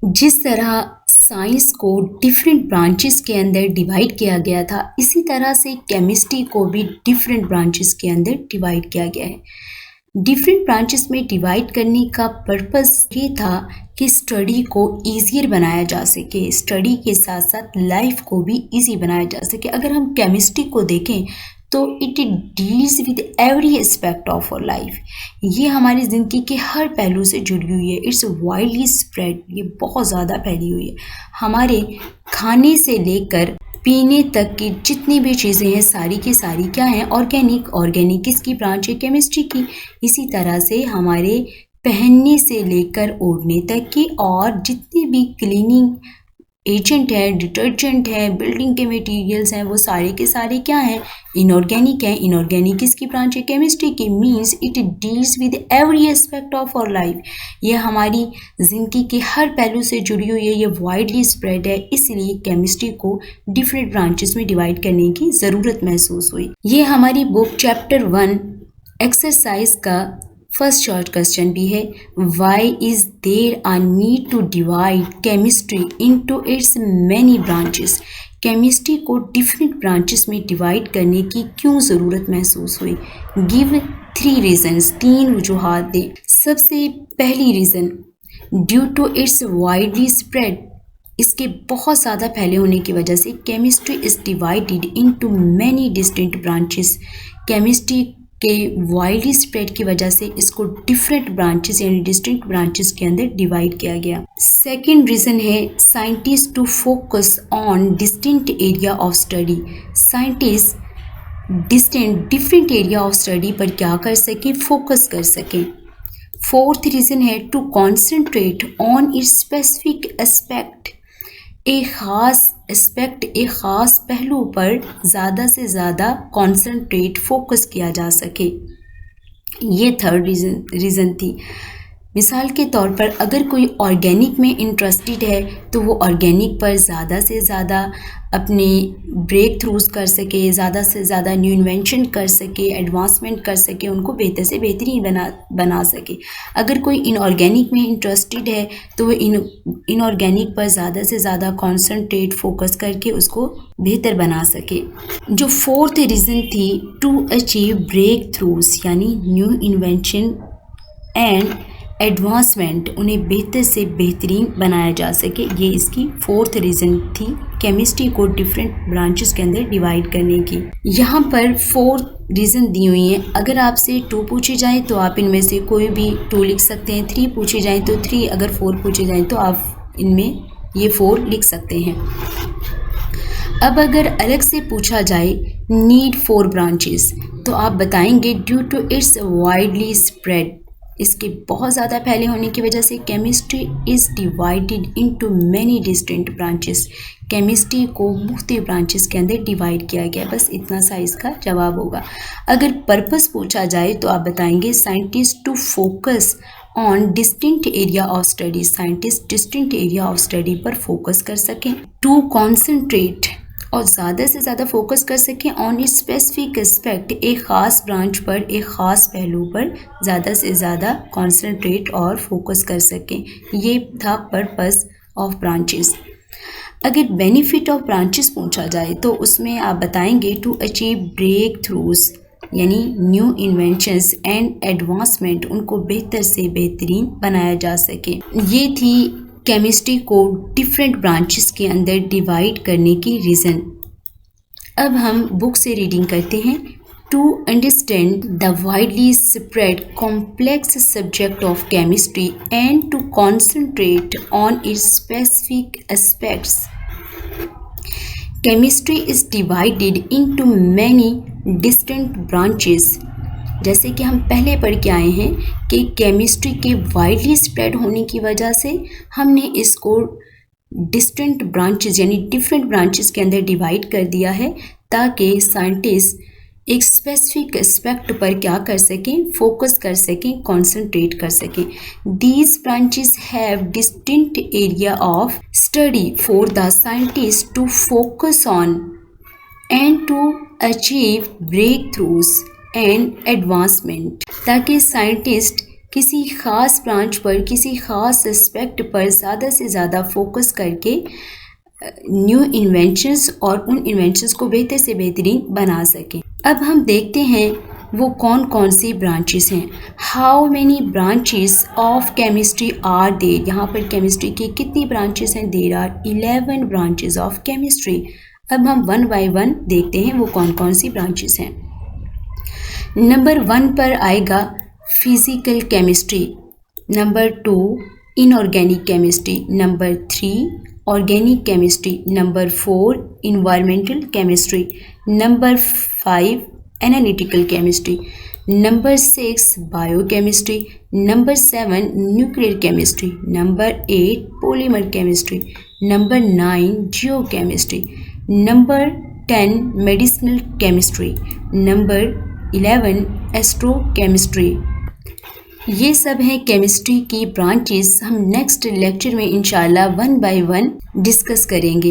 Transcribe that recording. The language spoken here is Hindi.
जिस तरह साइंस को डिफरेंट ब्रांचेस के अंदर डिवाइड किया गया था, इसी तरह से केमिस्ट्री को भी डिफरेंट ब्रांचेस के अंदर डिवाइड किया गया है। डिफरेंट ब्रांचेस में डिवाइड करने का पर्पस ये था कि स्टडी को ईजियर बनाया जा सके, स्टडी के साथ साथ लाइफ को भी इजी बनाया जा सके। अगर हम केमिस्ट्री को देखें तो it deals with every aspect of our life. ये हमारी ज़िंदगी के हर पहलू से जुड़ी हुई है। इट्स वाइडली स्प्रेड, ये बहुत ज़्यादा फैली हुई है। हमारे खाने से लेकर पीने तक की जितनी भी चीज़ें हैं सारी की सारी क्या हैं, ऑर्गेनिक। ऑर्गेनिक किसकी ब्रांच है? केमिस्ट्री की। इसी तरह से हमारे पहनने से लेकर ओढ़ने तक की और जितने भी क्लीनिंग एजेंट है, डिटर्जेंट है, बिल्डिंग के मटेरियल्स हैं, वो सारे के सारे क्या हैं? इनऑर्गेनिक हैं। इनऑर्गेनिक किसकी ब्रांच है? केमिस्ट्री की। Means it deals with every aspect of our life. ये हमारी ज़िंदगी के हर पहलू से जुड़ी हुई है, ये वाइडली स्प्रेड है, इसलिए केमिस्ट्री को डिफरेंट ब्रांचेस में डिवाइड करने की ज़रूरत महसूस हुई। ये हमारी बुक चैप्टर 1 एक्सरसाइज का फर्स्ट शॉर्ट क्वेश्चन भी है। Why is there a need to divide chemistry into its many branches? Chemistry को डिफरेंट ब्रांचेस में डिवाइड करने की क्यों ज़रूरत महसूस हुई? गिव 3 रीजंस, 3 वजूहात दें। सबसे पहली reason, due to its widely spread, इसके बहुत ज़्यादा फैले होने की वजह से chemistry is divided into many distinct branches. Chemistry के वाइडली स्प्रेड की वजह से इसको डिफरेंट ब्रांचेस यानी डिस्टिंक्ट ब्रांचेस के अंदर डिवाइड किया गया। सेकेंड रीज़न है scientist to focus on distinct area of study. Scientist different area of study पर क्या कर सकें? फोकस कर सकें। फोर्थ रीज़न है to concentrate on its specific aspect. एक ख़ास एस्पेक्ट, एक ख़ास पहलू पर ज़्यादा से ज़्यादा कॉन्सेंट्रेट फोकस किया जा सके। ये थर्ड रीज़न थी। मिसाल के तौर पर अगर कोई ऑर्गेनिक में इंटरेस्टेड है तो वो ऑर्गेनिक पर ज़्यादा से ज़्यादा अपने ब्रेक थ्रूज कर सके, ज़्यादा से ज़्यादा न्यू इन्वेंशन कर सके, एडवांसमेंट कर सके, उनको बेहतर से बेहतरीन बना सके। अगर कोई इनऑर्गेनिक में इंटरेस्टेड है तो वो इनऑर्गेनिक पर ज़्यादा से ज़्यादा कॉन्सेंट्रेट फोकस करके उसको बेहतर बना सके। जो फोर्थ रीज़न थी टू अचीव ब्रेक थ्रूज यानी न्यू इन्वेंशन एंड एडवांसमेंट, उन्हें बेहतर से बेहतरीन बनाया जा सके। ये इसकी फोर्थ रीज़न थी केमिस्ट्री को डिफरेंट ब्रांचेस के अंदर डिवाइड करने की। यहाँ पर 4 रीज़न दी हुई हैं। अगर आपसे 2 पूछे जाएँ तो आप इनमें से कोई भी 2 लिख सकते हैं, 3 पूछे जाएँ तो 3, अगर 4 पूछे जाएँ तो आप इनमें ये 4 लिख सकते हैं। अब अगर अलग से पूछा जाए नीड 4 ब्रांचेस तो आप बताएंगे due to its widely spread, इसके बहुत ज़्यादा फैले होने की वजह से chemistry is divided into many distinct branches. Chemistry को मुख्तलिफ ब्रांचेस के अंदर डिवाइड किया गया। बस इतना सा इसका जवाब होगा। अगर पर्पस पूछा जाए तो आप बताएंगे scientist to focus on distinct area of study. Scientist distinct area of study पर फोकस कर सकें। टू कॉन्सेंट्रेट, और ज़्यादा से ज़्यादा फोकस कर सकें ऑन ए स्पेसिफिक एस्पेक्ट, एक ख़ास ब्रांच पर, एक ख़ास पहलू पर ज़्यादा से ज़्यादा कॉन्सेंट्रेट और फोकस कर सकें। ये था पर्पस ऑफ ब्रांचेस। अगर बेनिफिट ऑफ ब्रांचेस पूछा जाए तो उसमें आप बताएंगे टू अचीव ब्रेक थ्रूज यानी न्यू इन्वेंशंस एंड एडवांसमेंट, उनको बेहतर से बेहतरीन बनाया जा सके। ये थी केमिस्ट्री को डिफरेंट ब्रांचेस के अंदर डिवाइड करने की रीज़न। अब हम बुक से रीडिंग करते हैं। To understand the widely spread complex subject of chemistry and to concentrate on its specific aspects, chemistry is divided into many distinct branches. जैसे कि हम पहले पढ़ के आए हैं कि केमिस्ट्री के वाइडली स्प्रेड होने की वजह से हमने इसको डिस्टिंक्ट ब्रांचेस यानी डिफरेंट ब्रांचेस के अंदर डिवाइड कर दिया है ताकि साइंटिस्ट एक स्पेसिफिक एस्पेक्ट पर क्या कर सकें? फोकस कर सकें, कंसंट्रेट कर सकें। These branches have distinct area of study for the scientist to focus on and to achieve breakthroughs and advancement, ताकि साइंटिस्ट किसी ख़ास ब्रांच पर, किसी ख़ास एस्पेक्ट पर ज़्यादा से ज़्यादा फोकस करके न्यू इन्वेंशंस और उन इन्वेंशंस को बेहतर से बेहतरीन बना सकें। अब हम देखते हैं वो कौन कौन सी ब्रांचेस हैं। How many branches of chemistry are there, यहाँ पर केमिस्ट्री की कितनी ब्रांचेस हैं? There are 11 branches of chemistry. अब हम वन बाय वन देखते हैं वो कौन कौन सी ब्रांचेस हैं। नंबर 1 पर आएगा physical chemistry, number 2 inorganic chemistry, number 3 organic chemistry, number 4 environmental chemistry, number 5 analytical chemistry, number 6 biochemistry, number 7 nuclear chemistry, number 8 polymer chemistry, number 9 geochemistry, number 10 medicinal chemistry, number 11 एस्ट्रोकेमिस्ट्री। ये सब हैं केमिस्ट्री की ब्रांचेस। हम नेक्स्ट लेक्चर में इंशाल्लाह वन बाय वन डिस्कस करेंगे।